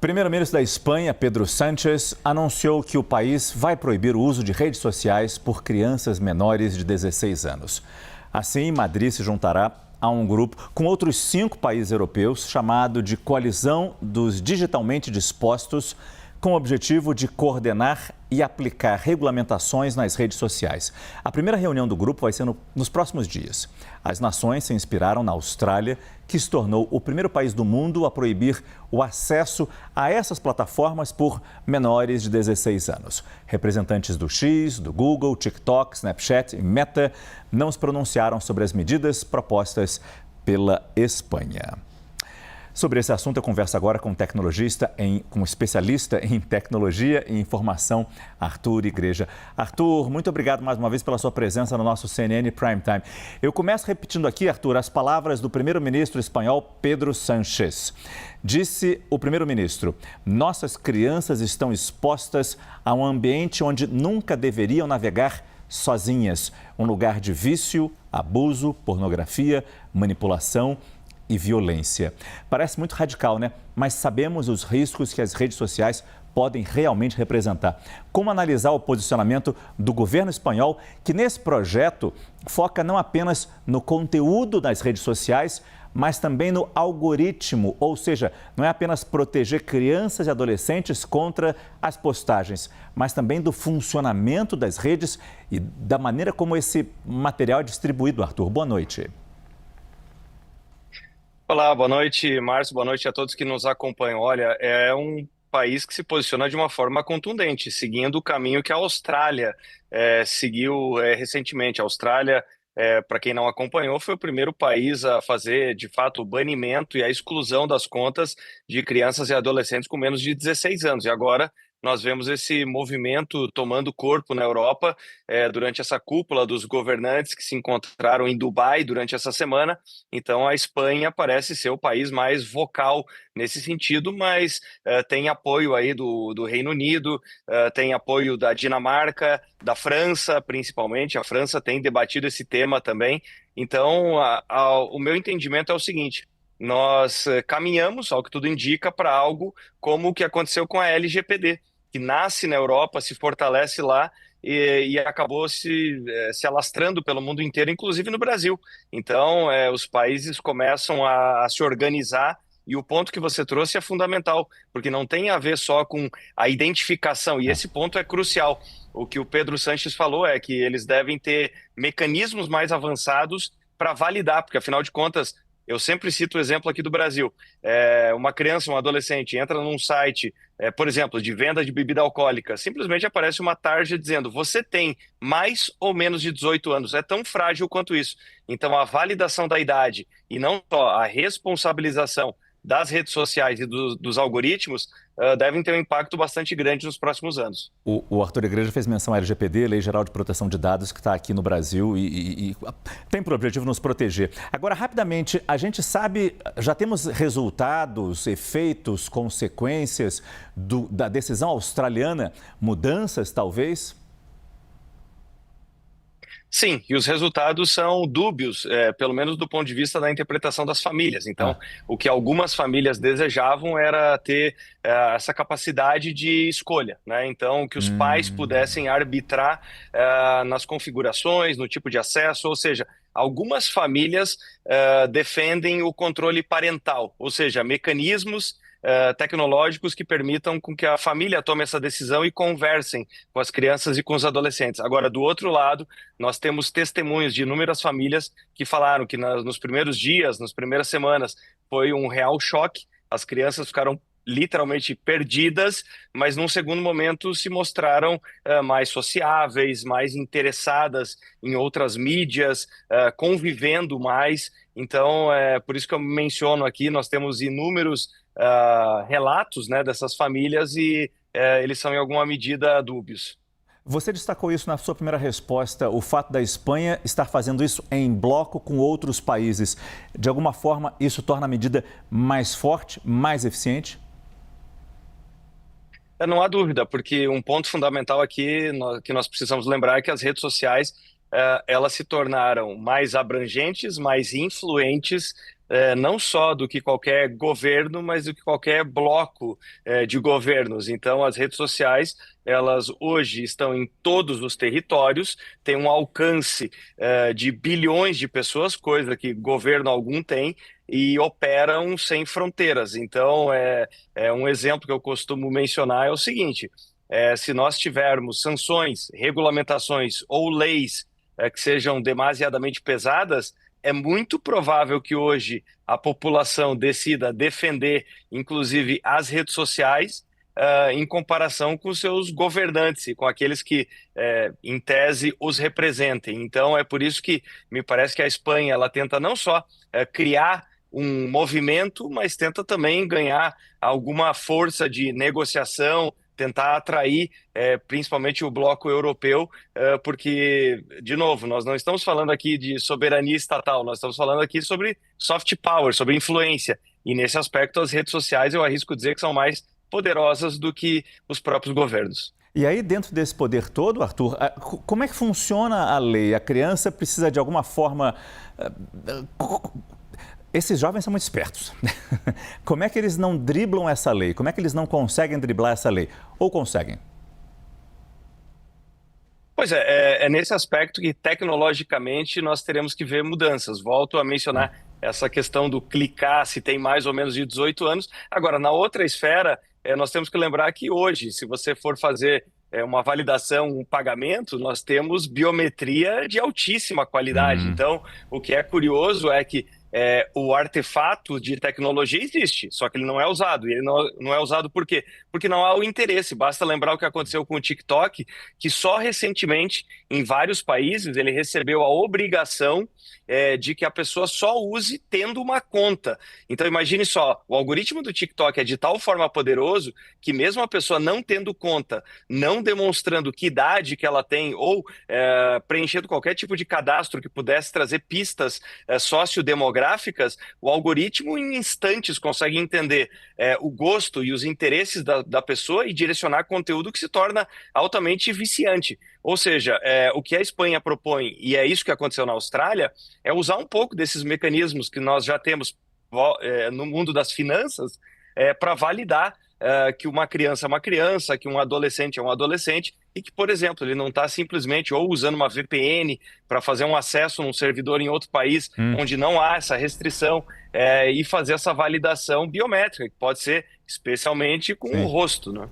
Primeiro-ministro da Espanha, Pedro Sánchez, anunciou que o país vai proibir o uso de redes sociais por crianças menores de 16 anos. Assim, Madrid se juntará a um grupo com outros 5 países europeus chamado de Coalizão dos Digitalmente Dispostos, com o objetivo de coordenar e aplicar regulamentações nas redes sociais. A primeira reunião do grupo vai ser nos próximos dias. As nações se inspiraram na Austrália, que se tornou o primeiro país do mundo a proibir o acesso a essas plataformas por menores de 16 anos. Representantes do X, do Google, TikTok, Snapchat e Meta não se pronunciaram sobre as medidas propostas pela Espanha. Sobre esse assunto, eu converso agora com um especialista em tecnologia e informação, Arthur Igreja. Arthur, muito obrigado mais uma vez pela sua presença no nosso CNN Prime Time. Eu começo repetindo aqui, Arthur, as palavras do primeiro-ministro espanhol Pedro Sánchez. Disse o primeiro-ministro: nossas crianças estão expostas a um ambiente onde nunca deveriam navegar sozinhas. Um lugar de vício, abuso, pornografia, manipulação e violência. Parece muito radical, né? Mas sabemos os riscos que as redes sociais podem realmente representar. Como analisar o posicionamento do governo espanhol, que nesse projeto foca não apenas no conteúdo das redes sociais, mas também no algoritmo, ou seja, não é apenas proteger crianças e adolescentes contra as postagens, mas também do funcionamento das redes e da maneira como esse material é distribuído. Arthur, boa noite. Olá, boa noite, Márcio, boa noite a todos que nos acompanham. Olha, é um país que se posiciona de uma forma contundente, seguindo o caminho que a Austrália seguiu recentemente. A Austrália, para quem não acompanhou, foi o primeiro país a fazer, de fato, o banimento e a exclusão das contas de crianças e adolescentes com menos de 16 anos. E agora nós vemos esse movimento tomando corpo na Europa, durante essa cúpula dos governantes que se encontraram em Dubai durante essa semana. Então, a Espanha parece ser o país mais vocal nesse sentido, mas tem apoio aí do Reino Unido, tem apoio da Dinamarca, da França, principalmente. A França tem debatido esse tema também. Então, o meu entendimento é o seguinte: nós caminhamos, ao que tudo indica, para algo como o que aconteceu com a LGPD, que nasce na Europa, se fortalece lá e acabou se alastrando pelo mundo inteiro, inclusive no Brasil. Então, os países começam a se organizar. E o ponto que você trouxe é fundamental, porque não tem a ver só com a identificação, e esse ponto é crucial. O que o Pedro Sánchez falou é que eles devem ter mecanismos mais avançados para validar, porque afinal de contas, eu sempre cito o exemplo aqui do Brasil. Uma criança, um adolescente entra num site, por exemplo, de venda de bebida alcoólica, simplesmente aparece uma tarja dizendo: você tem mais ou menos de 18 anos. É tão frágil quanto isso. Então, a validação da idade e não só a responsabilização das redes sociais e dos algoritmos devem ter um impacto bastante grande nos próximos anos. O Arthur Igreja fez menção à LGPD, Lei Geral de Proteção de Dados, que está aqui no Brasil e tem por objetivo nos proteger. Agora, rapidamente, a gente sabe, já temos resultados, efeitos, consequências da decisão australiana, mudanças talvez? Sim, e os resultados são dúbios, pelo menos do ponto de vista da interpretação das famílias. Então, o que algumas famílias desejavam era ter essa capacidade de escolha, né? Então, que os pais pudessem arbitrar nas configurações, no tipo de acesso, ou seja, algumas famílias defendem o controle parental, ou seja, mecanismos tecnológicos que permitam com que a família tome essa decisão e conversem com as crianças e com os adolescentes. Agora, do outro lado, nós temos testemunhos de inúmeras famílias que falaram que nos primeiros dias, nas primeiras semanas, foi um real choque. As crianças ficaram literalmente perdidas, mas num segundo momento se mostraram mais sociáveis, mais interessadas em outras mídias, convivendo mais. Então, por isso que eu menciono aqui, nós temos inúmeros relatos, né, dessas famílias e eles são em alguma medida dúbios. Você destacou isso na sua primeira resposta, o fato da Espanha estar fazendo isso em bloco com outros países. De alguma forma, isso torna a medida mais forte, mais eficiente? Não há dúvida, porque um ponto fundamental aqui que nós precisamos lembrar é que as redes sociais elas se tornaram mais abrangentes, mais influentes não só do que qualquer governo, mas do que qualquer bloco de governos. Então, as redes sociais, elas hoje estão em todos os territórios, têm um alcance de bilhões de pessoas, coisa que governo algum tem, e operam sem fronteiras. Então, é um exemplo que eu costumo mencionar é o seguinte: se nós tivermos sanções, regulamentações ou leis que sejam demasiadamente pesadas, é muito provável que hoje a população decida defender, inclusive, as redes sociais, em comparação com seus governantes e com aqueles que, em tese, os representem. Então, é por isso que me parece que a Espanha ela tenta não só criar um movimento, mas tenta também ganhar alguma força de negociação, tentar atrair principalmente o bloco europeu, porque, de novo, nós não estamos falando aqui de soberania estatal, nós estamos falando aqui sobre soft power, sobre influência. E nesse aspecto, as redes sociais, eu arrisco dizer que são mais poderosas do que os próprios governos. E aí, dentro desse poder todo, Arthur, como é que funciona a lei? A criança precisa, de alguma forma. Esses jovens são muito espertos. Como é que eles não driblam essa lei? Como é que eles não conseguem driblar essa lei? Ou conseguem? Pois é nesse aspecto que tecnologicamente nós teremos que ver mudanças. Volto a mencionar essa questão do clicar, se tem mais ou menos de 18 anos. Agora, na outra esfera, nós temos que lembrar que hoje, se você for fazer uma validação, um pagamento, nós temos biometria de altíssima qualidade. Hum, Então, o que é curioso é que o artefato de tecnologia existe, só que ele não é usado. E ele não é usado por quê? Porque não há o interesse. Basta lembrar o que aconteceu com o TikTok, que só recentemente, em vários países, ele recebeu a obrigação de que a pessoa só use tendo uma conta. Então, imagine só, o algoritmo do TikTok é de tal forma poderoso que mesmo a pessoa não tendo conta, não demonstrando que idade que ela tem ou preenchendo qualquer tipo de cadastro que pudesse trazer pistas sociodemográficas, o algoritmo em instantes consegue entender o gosto e os interesses da pessoa e direcionar conteúdo que se torna altamente viciante. Ou seja, o que a Espanha propõe, e é isso que aconteceu na Austrália, é usar um pouco desses mecanismos que nós já temos no mundo das finanças para validar que uma criança é uma criança, que um adolescente é um adolescente, e que, por exemplo, ele não está simplesmente ou usando uma VPN para fazer um acesso num servidor em outro país hum. onde não há essa restrição, e fazer essa validação biométrica, que pode ser especialmente com o Sim. rosto, né?